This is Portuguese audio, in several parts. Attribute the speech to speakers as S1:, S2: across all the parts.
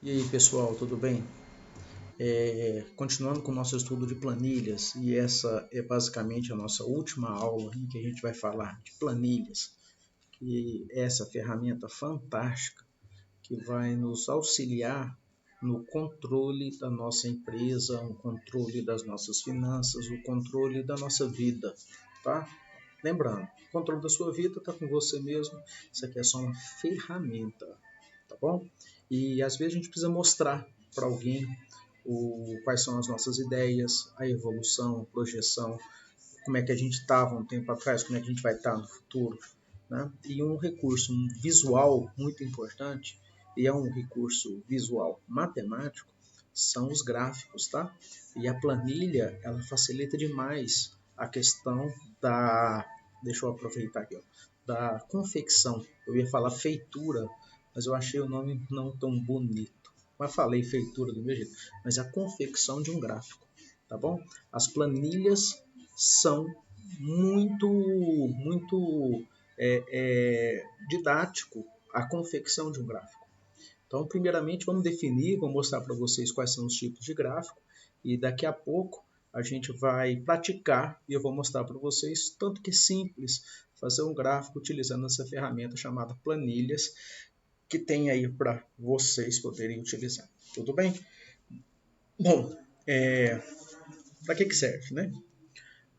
S1: E aí pessoal, tudo bem? Continuando com o nosso estudo de planilhas, e essa é basicamente a nossa última aula em que a gente vai falar de planilhas, que é essa ferramenta fantástica que vai nos auxiliar no controle da nossa empresa, no controle das nossas finanças, o controle da nossa vida, tá? Lembrando, o controle da sua vida está com você mesmo, isso aqui é só uma ferramenta, tá bom? E às vezes a gente precisa mostrar para alguém quais são as nossas ideias, a evolução, a projeção, como é que a gente estava um tempo atrás, como é que a gente vai estar no futuro. Né? E um recurso visual muito importante, e é um recurso visual matemático, são os gráficos, tá? E a planilha, ela facilita demais a questão da, deixa eu aproveitar aqui, ó, da confecção. Eu ia falar feitura, mas eu achei o nome não tão bonito. Mas falei feitura do mesmo jeito. Mas a confecção de um gráfico, tá bom? As planilhas são muito didático a confecção de um gráfico. Então, primeiramente, vamos definir, vou mostrar para vocês quais são os tipos de gráfico e daqui a pouco a gente vai praticar e eu vou mostrar para vocês tanto que é simples fazer um gráfico utilizando essa ferramenta chamada planilhas que tem aí para vocês poderem utilizar. Tudo bem? Bom, para que serve, né?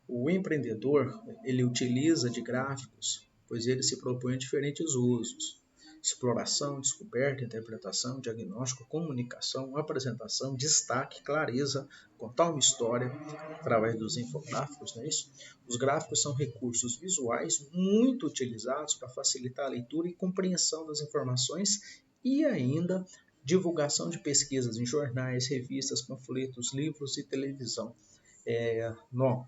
S1: O empreendedor, ele utiliza de gráficos, pois ele se propõe a diferentes usos: exploração, descoberta, interpretação, diagnóstico, comunicação, apresentação, destaque, clareza, contar uma história através dos infográficos, não é isso? Os gráficos são recursos visuais muito utilizados para facilitar a leitura e compreensão das informações e ainda divulgação de pesquisas em jornais, revistas, panfletos, livros e televisão.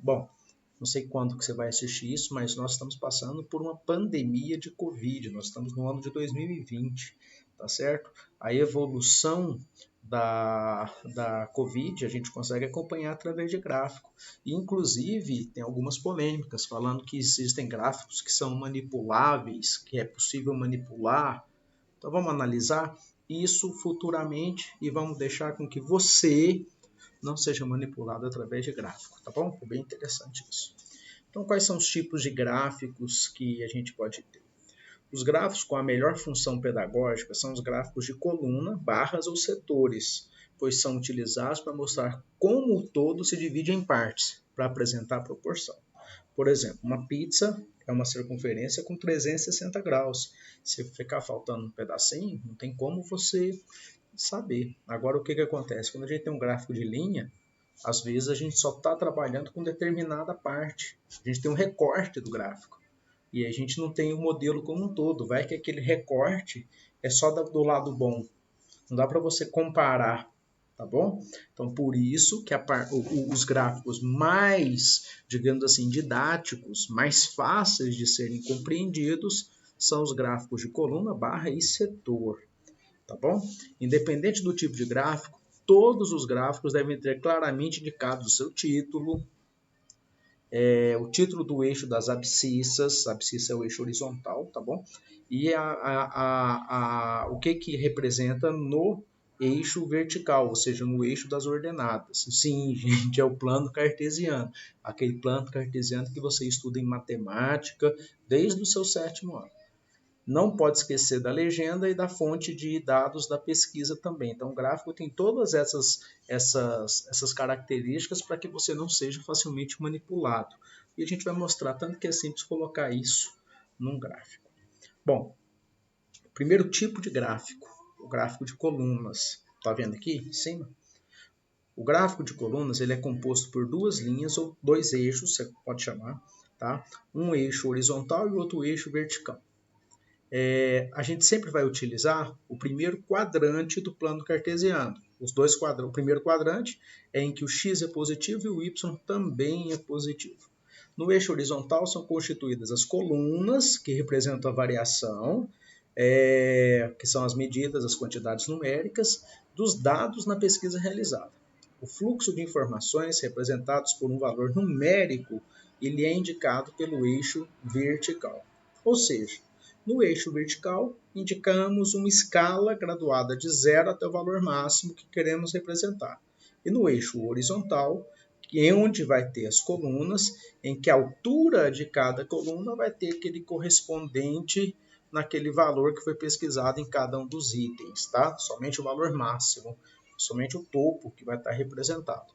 S1: Bom, não sei quando que você vai assistir isso, mas nós estamos passando por uma pandemia de Covid. Nós estamos no ano de 2020, tá certo? A evolução da Covid a gente consegue acompanhar através de gráfico. E, inclusive, tem algumas polêmicas falando que existem gráficos que são manipuláveis, que é possível manipular. Então, vamos analisar isso futuramente e vamos deixar com que você não seja manipulado através de gráfico, tá bom? É bem interessante isso. Então, quais são os tipos de gráficos que a gente pode ter? Os gráficos com a melhor função pedagógica são os gráficos de coluna, barras ou setores, pois são utilizados para mostrar como o todo se divide em partes, para apresentar a proporção. Por exemplo, uma pizza é uma circunferência com 360 graus. Se ficar faltando um pedacinho, não tem como você saber. Agora, o que acontece? Quando a gente tem um gráfico de linha, às vezes a gente só está trabalhando com determinada parte. A gente tem um recorte do gráfico. E a gente não tem o modelo como um todo. Vai que aquele recorte é só do lado bom. Não dá para você comparar, tá bom? Então, por isso que os gráficos mais, digamos assim, didáticos, mais fáceis de serem compreendidos, são os gráficos de coluna, barra e setor, tá bom? Independente do tipo de gráfico, todos os gráficos devem ter claramente indicado o seu título, o título do eixo das abscissas, a abscissa é o eixo horizontal, tá bom? E o que representa no eixo vertical, ou seja, no eixo das ordenadas. Sim, gente, é o plano cartesiano, aquele plano cartesiano que você estuda em matemática desde o seu 7º ano. Não pode esquecer da legenda e da fonte de dados da pesquisa também. Então, o gráfico tem todas essas características para que você não seja facilmente manipulado. E a gente vai mostrar tanto que é simples colocar isso num gráfico. Bom, primeiro tipo de gráfico, o gráfico de colunas. Está vendo aqui em cima? O gráfico de colunas ele é composto por duas linhas ou dois eixos, você pode chamar, tá? Um eixo horizontal e outro eixo vertical. A gente sempre vai utilizar o primeiro quadrante do plano cartesiano. O primeiro quadrante é em que o x é positivo e o y também é positivo. No eixo horizontal são constituídas as colunas, que representam a variação, que são as medidas, as quantidades numéricas dos dados na pesquisa realizada. O fluxo de informações representados por um valor numérico, ele é indicado pelo eixo vertical. Ou seja, No eixo vertical, indicamos uma escala graduada de 0 até o valor máximo que queremos representar. E no eixo horizontal, que é onde vai ter as colunas, em que a altura de cada coluna vai ter aquele correspondente naquele valor que foi pesquisado em cada um dos itens, tá? Somente o valor máximo, somente o topo que vai estar representado.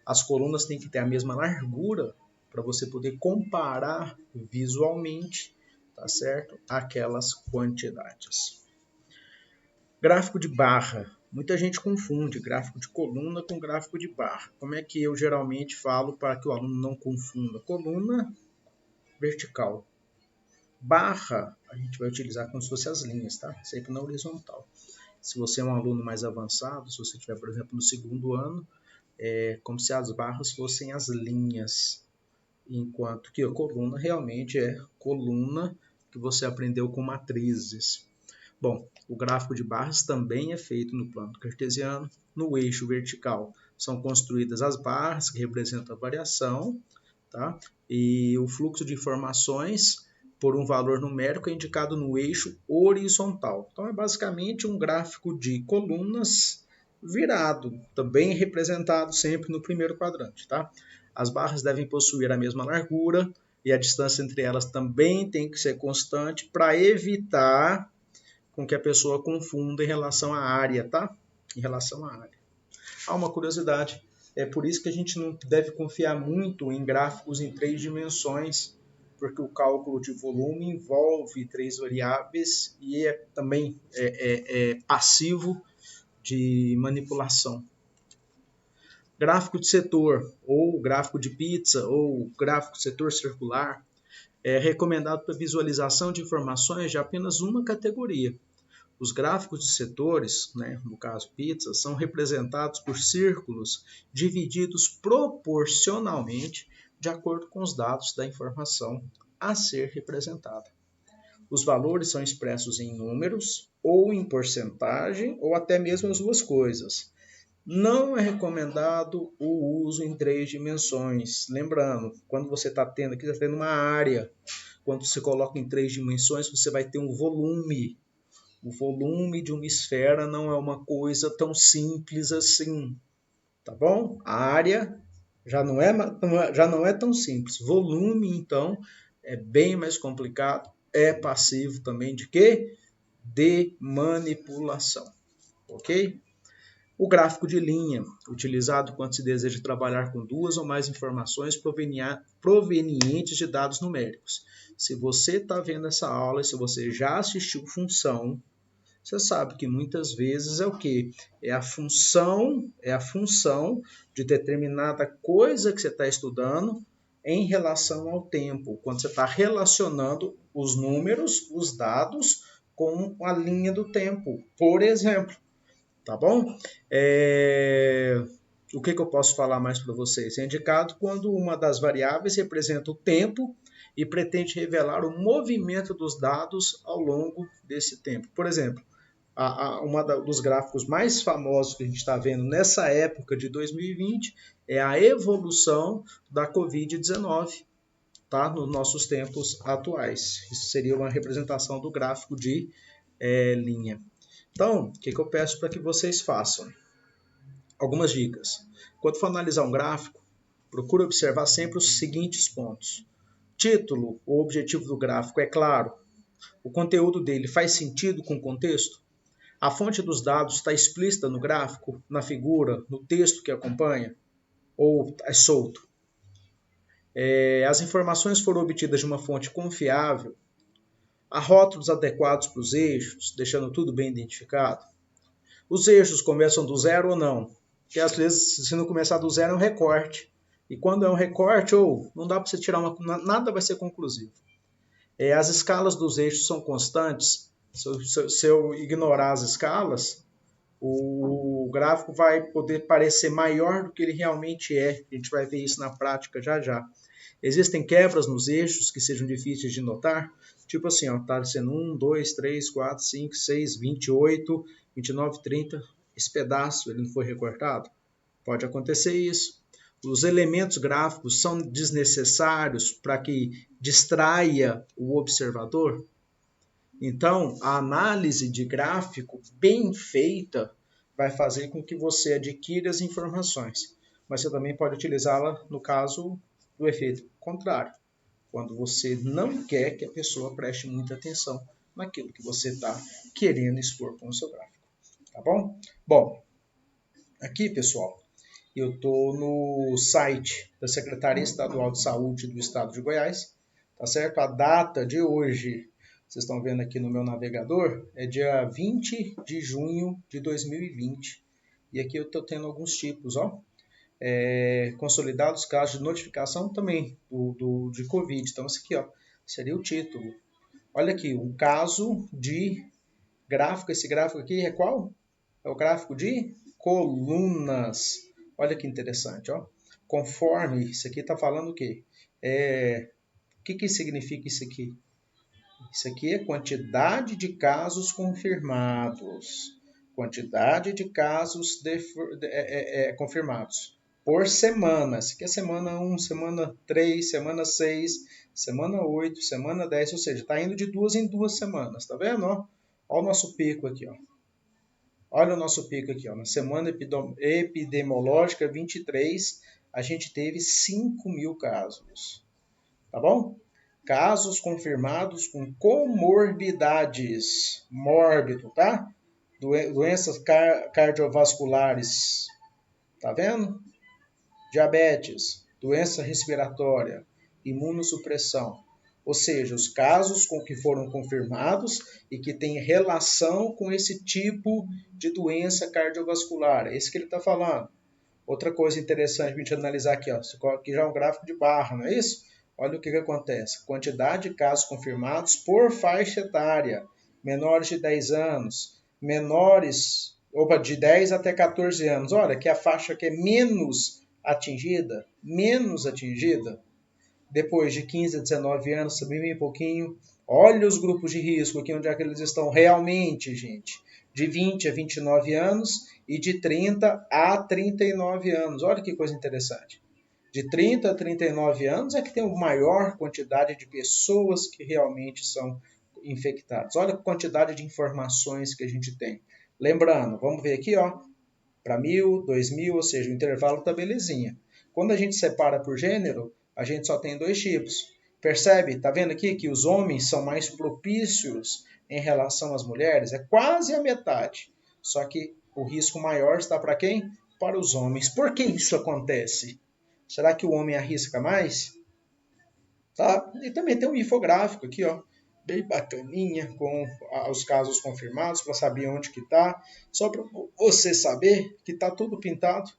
S1: As colunas têm que ter a mesma largura para você poder comparar visualmente, tá certo? Aquelas quantidades. Gráfico de barra. Muita gente confunde gráfico de coluna com gráfico de barra. Como é que eu geralmente falo para que o aluno não confunda? Coluna vertical. Barra, a gente vai utilizar como se fossem as linhas, tá? Sempre na horizontal. Se você é um aluno mais avançado, se você estiver, por exemplo, no segundo ano, é como se as barras fossem as linhas, enquanto que a coluna realmente é coluna que você aprendeu com matrizes. Bom, o gráfico de barras também é feito no plano cartesiano. No eixo vertical são construídas as barras que representam a variação, tá? E o fluxo de informações por um valor numérico é indicado no eixo horizontal. Então é basicamente um gráfico de colunas virado, também representado sempre no primeiro quadrante, tá? As barras devem possuir a mesma largura e a distância entre elas também tem que ser constante para evitar com que a pessoa confunda em relação à área, tá? Em relação à área. Há uma curiosidade, é por isso que a gente não deve confiar muito em gráficos em 3 dimensões, porque o cálculo de volume envolve 3 variáveis e também é passivo de manipulação. Gráfico de setor, ou gráfico de pizza, ou gráfico de setor circular, é recomendado para visualização de informações de apenas uma categoria. Os gráficos de setores, no caso pizza, são representados por círculos divididos proporcionalmente de acordo com os dados da informação a ser representada. Os valores são expressos em números, ou em porcentagem, ou até mesmo as duas coisas. Não é recomendado o uso em 3 dimensões. Lembrando, quando você está tendo aqui, está tendo uma área. Quando você coloca em 3 dimensões, você vai ter um volume. O volume de uma esfera não é uma coisa tão simples assim, tá bom? A área já não é tão simples. Volume, então, é bem mais complicado. É passivo também de quê? De manipulação, ok? O gráfico de linha, utilizado quando se deseja trabalhar com 2 ou mais informações provenientes de dados numéricos. Se você está vendo essa aula, se você já assistiu função, você sabe que muitas vezes é o quê? É a função de determinada coisa que você está estudando em relação ao tempo, quando você está relacionando os números, os dados, com a linha do tempo, por exemplo. Tá bom? O que eu posso falar mais para vocês? É indicado quando uma das variáveis representa o tempo e pretende revelar o movimento dos dados ao longo desse tempo. Por exemplo, dos gráficos mais famosos que a gente está vendo nessa época de 2020 é a evolução da Covid-19, tá? Nos nossos tempos atuais. Isso seria uma representação do gráfico de linha. Então, o que eu peço para que vocês façam? Algumas dicas. Quando for analisar um gráfico, procure observar sempre os seguintes pontos. Título, o objetivo do gráfico é claro? O conteúdo dele faz sentido com o contexto? A fonte dos dados está explícita no gráfico, na figura, no texto que acompanha? Ou é solto? As informações foram obtidas de uma fonte confiável? Há rótulos adequados para os eixos, deixando tudo bem identificado? Os eixos começam do zero ou não? Porque às vezes, se não começar do zero, é um recorte. E quando é um recorte, não dá para você tirar nada vai ser conclusivo. As escalas dos eixos são constantes. Se eu ignorar as escalas, o gráfico vai poder parecer maior do que ele realmente é. A gente vai ver isso na prática já já. Existem quebras nos eixos que sejam difíceis de notar? Tipo assim, está sendo 1, 2, 3, 4, 5, 6, 28, 29, 30. Esse pedaço ele não foi recortado? Pode acontecer isso. Os elementos gráficos são desnecessários para que distraia o observador? Então, a análise de gráfico bem feita vai fazer com que você adquira as informações, mas você também pode utilizá-la no caso do efeito contrário, quando você não quer que a pessoa preste muita atenção naquilo que você está querendo expor com o seu gráfico, tá bom? Bom, aqui, pessoal, eu estou no site da Secretaria Estadual de Saúde do Estado de Goiás, tá certo? A data de hoje, vocês estão vendo aqui no meu navegador, é dia 20 de junho de 2020. E aqui eu estou tendo alguns tipos, ó. Consolidados casos de notificação também de Covid. Então, esse aqui, ó, seria o título. Olha aqui, um caso de gráfico. Esse gráfico aqui é qual? É o gráfico de colunas. Olha que interessante, ó. Conforme, isso aqui está falando o quê? O que significa isso aqui? Isso aqui é quantidade de casos confirmados. Quantidade de casos confirmados por semana. Isso aqui é semana 1, semana 3, semana 6, semana 8, semana 10, ou seja, está indo de 2 em 2 semanas. Tá vendo? Ó? Olha o nosso pico aqui, ó. Olha o nosso pico aqui, ó. Na semana epidemiológica 23, a gente teve 5.000 casos. Tá bom? Casos confirmados com comorbidades. Mórbido, tá? Doenças cardiovasculares. Tá vendo? Diabetes, doença respiratória, imunossupressão. Ou seja, os casos com que foram confirmados e que têm relação com esse tipo de doença cardiovascular. É isso que ele está falando. Outra coisa interessante para a gente analisar aqui, ó. Aqui já é um gráfico de barra, não é isso? Olha o que acontece. Quantidade de casos confirmados por faixa etária. Menores de 10 anos. De 10 até 14 anos. Olha, que a faixa que é menos atingida. Depois de 15 a 19 anos, também bem pouquinho. Olha os grupos de risco aqui, onde é que eles estão realmente, gente. De 20 a 29 anos e de 30 a 39 anos. Olha que coisa interessante. De 30 a 39 anos é que tem a maior quantidade de pessoas que realmente são infectadas. Olha a quantidade de informações que a gente tem. Lembrando, vamos ver aqui, ó, para 1.000, 2.000, ou seja, o intervalo tá belezinha. Quando a gente separa por gênero, a gente só tem 2 tipos. Percebe? Tá vendo aqui que os homens são mais propícios em relação às mulheres? É quase a metade. Só que o risco maior está para quem? Para os homens. Por que isso acontece? Será que o homem arrisca mais? Tá? E também tem um infográfico aqui, ó, bem bacaninha, com os casos confirmados, para saber onde que tá. Só para você saber que tá tudo pintado.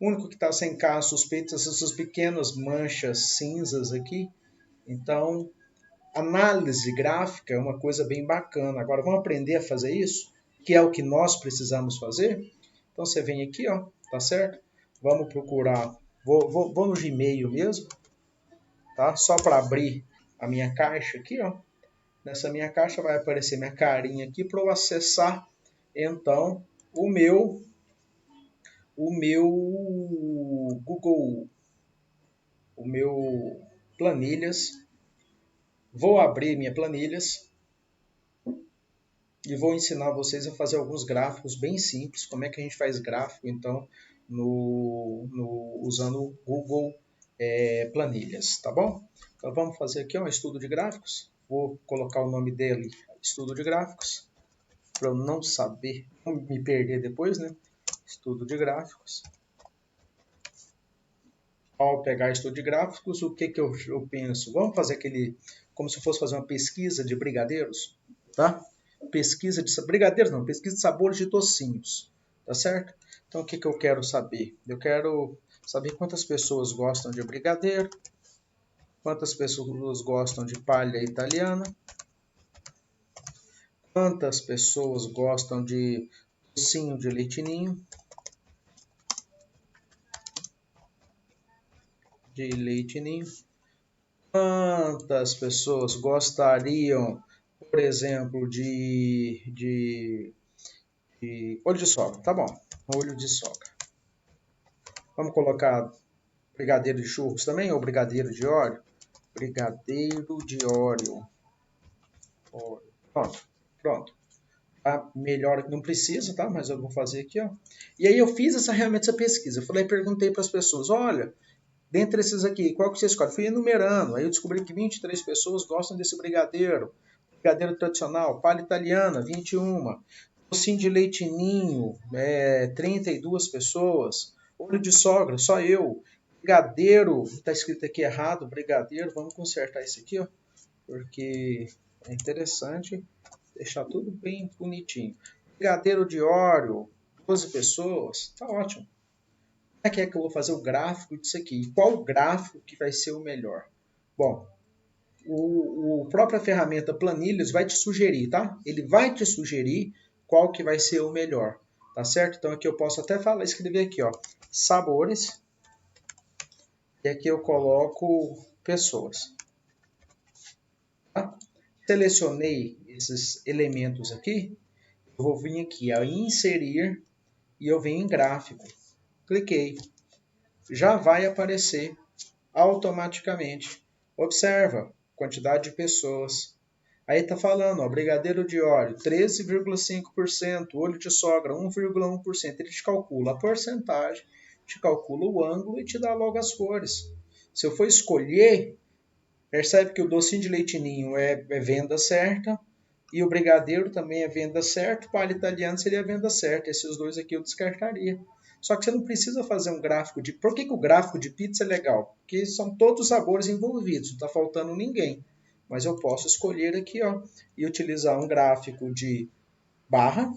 S1: O único que está sem casos suspeitos são essas pequenas manchas cinzas aqui. Então, análise gráfica é uma coisa bem bacana. Agora, vamos aprender a fazer isso, que é o que nós precisamos fazer. Então, você vem aqui, ó, tá certo? Vamos procurar. Vou no Gmail mesmo, tá? Só para abrir a minha caixa aqui, ó. Nessa minha caixa vai aparecer minha carinha aqui para eu acessar, então, o meu Google, o meu planilhas. Vou abrir minha planilhas e vou ensinar vocês a fazer alguns gráficos bem simples. Como é que a gente faz gráfico, então, usando o Google Planilhas, tá bom? Então vamos fazer aqui um estudo de gráficos. Vou colocar o nome dele, estudo de gráficos, para eu não saber, não me perder depois, né? Estudo de gráficos. Ao pegar estudo de gráficos, o que eu penso? Vamos fazer como se fosse fazer uma pesquisa de brigadeiros, tá? Pesquisa de brigadeiros não, pesquisa de sabores de docinhos, tá certo? Então o que eu quero saber? Eu quero saber quantas pessoas gostam de brigadeiro, quantas pessoas gostam de palha italiana, quantas pessoas gostam de docinho de leite ninho, quantas pessoas gostariam, por exemplo, de olho de sogra, tá bom, olho de sogra. Vamos colocar brigadeiro de churros também, ou brigadeiro de óleo? Brigadeiro de óleo. Pronto, pronto. Tá melhor que não precisa, tá? Mas eu vou fazer aqui, ó. E aí eu fiz essa pesquisa. Eu falei, perguntei para as pessoas, olha, dentre esses aqui, qual que você escolhe? Fui enumerando. Aí eu descobri que 23 pessoas gostam desse brigadeiro. Brigadeiro tradicional, palha italiana, 21. Docinho de leite ninho, 32 pessoas. Olho de sogra, só eu. Brigadeiro, está escrito aqui errado, brigadeiro. Vamos consertar isso aqui, ó, porque é interessante deixar tudo bem bonitinho. Brigadeiro de Oreo, 12 pessoas, tá ótimo. Como é que eu vou fazer o gráfico disso aqui? E qual gráfico que vai ser o melhor? Bom, o própria ferramenta Planilhas vai te sugerir, tá? Ele vai te sugerir qual que vai ser o melhor, tá certo? Então aqui eu posso até escrever aqui, ó, sabores, e aqui eu coloco pessoas, tá? Selecionei esses elementos aqui, eu vou vir aqui a inserir e eu venho em gráfico. Cliquei. Já vai aparecer automaticamente. Observa, quantidade de pessoas. Aí está falando, ó, brigadeiro de óleo, 13,5%, olho de sogra, 1,1%. Ele te calcula a porcentagem, te calcula o ângulo e te dá logo as cores. Se eu for escolher, percebe que o docinho de leite ninho é venda certa e o brigadeiro também é venda certa, o palha italiano seria venda certa. Esses dois aqui eu descartaria. Só que você não precisa fazer um gráfico de... Por que o gráfico de pizza é legal? Porque são todos os sabores envolvidos, não está faltando ninguém. Mas eu posso escolher aqui, ó, e utilizar um gráfico de barra.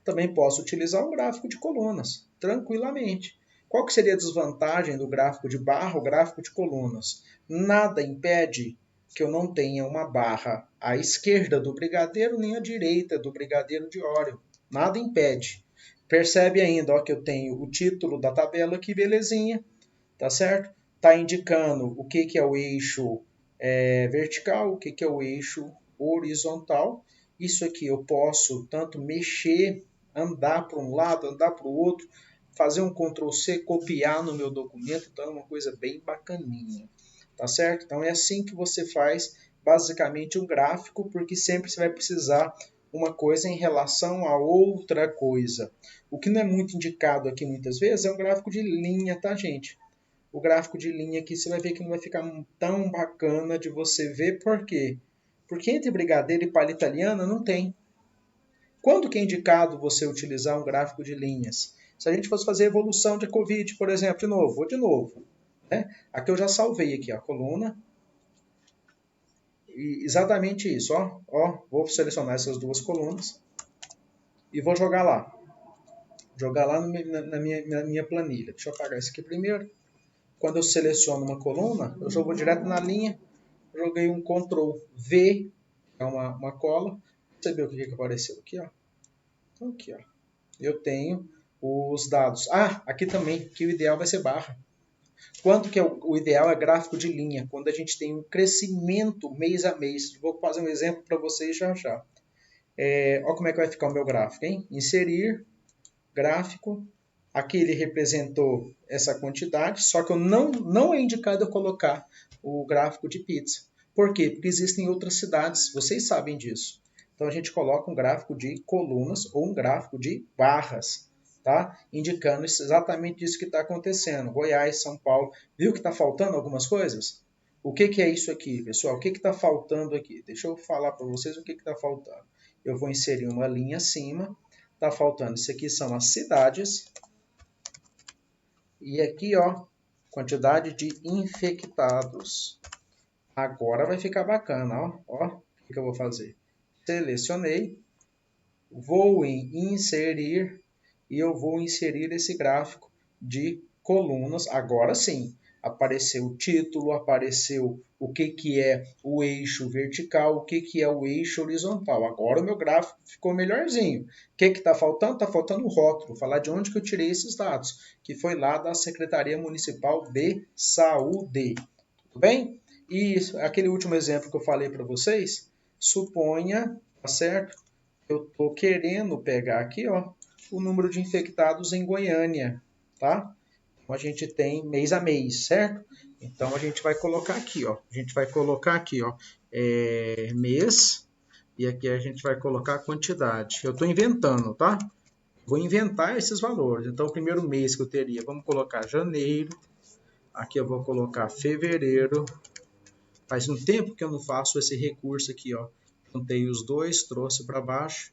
S1: Também posso utilizar um gráfico de colunas, tranquilamente. Qual que seria a desvantagem do gráfico de barra ou gráfico de colunas? Nada impede que eu não tenha uma barra à esquerda do brigadeiro nem à direita do brigadeiro de Oreo. Nada impede. Percebe ainda, ó, que eu tenho o título da tabela aqui, belezinha, tá certo? Tá indicando o que é o eixo vertical, o que é o eixo horizontal. Isso aqui eu posso tanto mexer, andar para um lado, andar para o outro, fazer um Ctrl+C, copiar no meu documento, então é uma coisa bem bacaninha, tá certo? Então é assim que você faz basicamente um gráfico, porque sempre você vai precisar uma coisa em relação a outra coisa. O que não é muito indicado aqui muitas vezes é um gráfico de linha, tá, gente? O gráfico de linha aqui você vai ver que não vai ficar tão bacana de você ver, por quê? Porque entre brigadeiro e palha italiana não tem. Quando que é indicado você utilizar um gráfico de linhas? Se a gente fosse fazer evolução de Covid, por exemplo, de novo. Né? Aqui eu já salvei aqui a coluna. E exatamente isso, ó. Vou selecionar essas duas colunas e vou jogar lá. Jogar lá na minha planilha. Deixa eu apagar isso aqui primeiro. Quando eu seleciono uma coluna, eu jogo direto na linha. Joguei um Ctrl V, é uma cola. Você vê o que apareceu aqui, ó. Então, aqui, ó. Eu tenho os dados. Ah, aqui também, que o ideal vai ser barra. Quanto que é o ideal é gráfico de linha, quando a gente tem um crescimento mês a mês. Vou fazer um exemplo para vocês já já. Olha como é que vai ficar o meu gráfico, hein? Inserir, gráfico. Aqui ele representou essa quantidade, só que não é indicado eu colocar o gráfico de pizza. Por quê? Porque existem outras cidades, vocês sabem disso. Então a gente coloca um gráfico de colunas ou um gráfico de barras, tá? Indicando exatamente isso que está acontecendo. Goiás, São Paulo. Viu que está faltando algumas coisas? O que é isso aqui, pessoal? O que está faltando aqui? Deixa eu falar para vocês o que está faltando. Eu vou inserir uma linha acima. Está faltando. Isso aqui são as cidades. E aqui, ó, quantidade de infectados. Agora vai ficar bacana, ó. O que eu vou fazer? Selecionei, vou em inserir e eu vou inserir esse gráfico de colunas. Agora sim, apareceu o título, apareceu o que é o eixo vertical, o que é o eixo horizontal. Agora o meu gráfico ficou melhorzinho. O que está faltando? Está faltando o rótulo. Vou falar de onde que eu tirei esses dados, que foi lá da Secretaria Municipal de Saúde. Tudo bem? E aquele último exemplo que eu falei para vocês, suponha, tá certo? Eu estou querendo pegar aqui, ó, o número de infectados em Goiânia, tá? Então a gente tem mês a mês, certo? Então a gente vai colocar aqui, ó. A gente vai colocar aqui, ó, mês E aqui a gente vai colocar a quantidade. Eu estou inventando, tá? Vou inventar esses valores. Então, o primeiro mês que eu teria, vamos colocar janeiro. Aqui eu vou colocar fevereiro. Faz um tempo que eu não faço esse recurso aqui, ó. Juntei os dois, trouxe para baixo.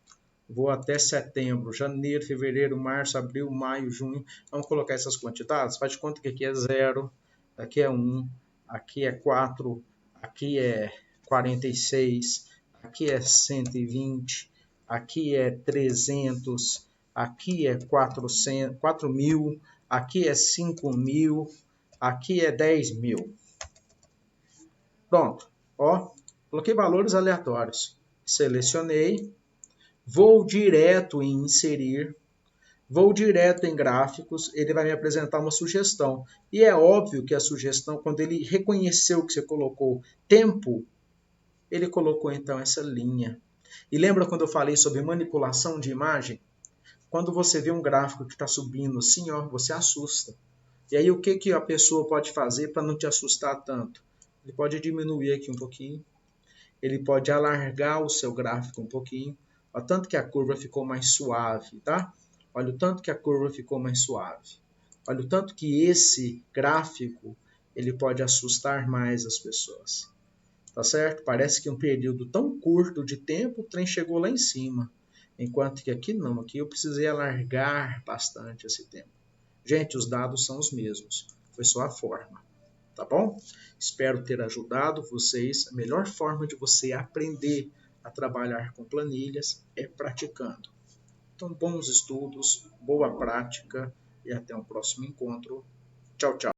S1: Vou até setembro, janeiro, fevereiro, março, abril, maio, junho. Vamos colocar essas quantidades. Faz de conta que aqui é 0, aqui é 1, aqui é 4, aqui é 46, aqui é 120, aqui é 300, aqui é 4.000, aqui é 5.000, aqui é 10.000. Pronto, ó, coloquei valores aleatórios. Selecionei, vou direto em inserir, vou direto em gráficos, ele vai me apresentar uma sugestão. E é óbvio que a sugestão, quando ele reconheceu que você colocou tempo, ele colocou então essa linha. E lembra quando eu falei sobre manipulação de imagem? Quando você vê um gráfico que está subindo assim, ó, você assusta. E aí o que a pessoa pode fazer para não te assustar tanto? Ele pode diminuir aqui um pouquinho, ele pode alargar o seu gráfico um pouquinho, olha o tanto que a curva ficou mais suave, tá? Olha o tanto que a curva ficou mais suave. Olha o tanto que esse gráfico ele pode assustar mais as pessoas. Tá certo? Parece que um período tão curto de tempo o trem chegou lá em cima. Enquanto que aqui não, aqui eu precisei alargar bastante esse tempo. Gente, os dados são os mesmos, foi só a forma. Tá bom? Espero ter ajudado vocês. A melhor forma de você aprender a trabalhar com planilhas é praticando. Então, bons estudos, boa prática e até um próximo encontro. Tchau, tchau.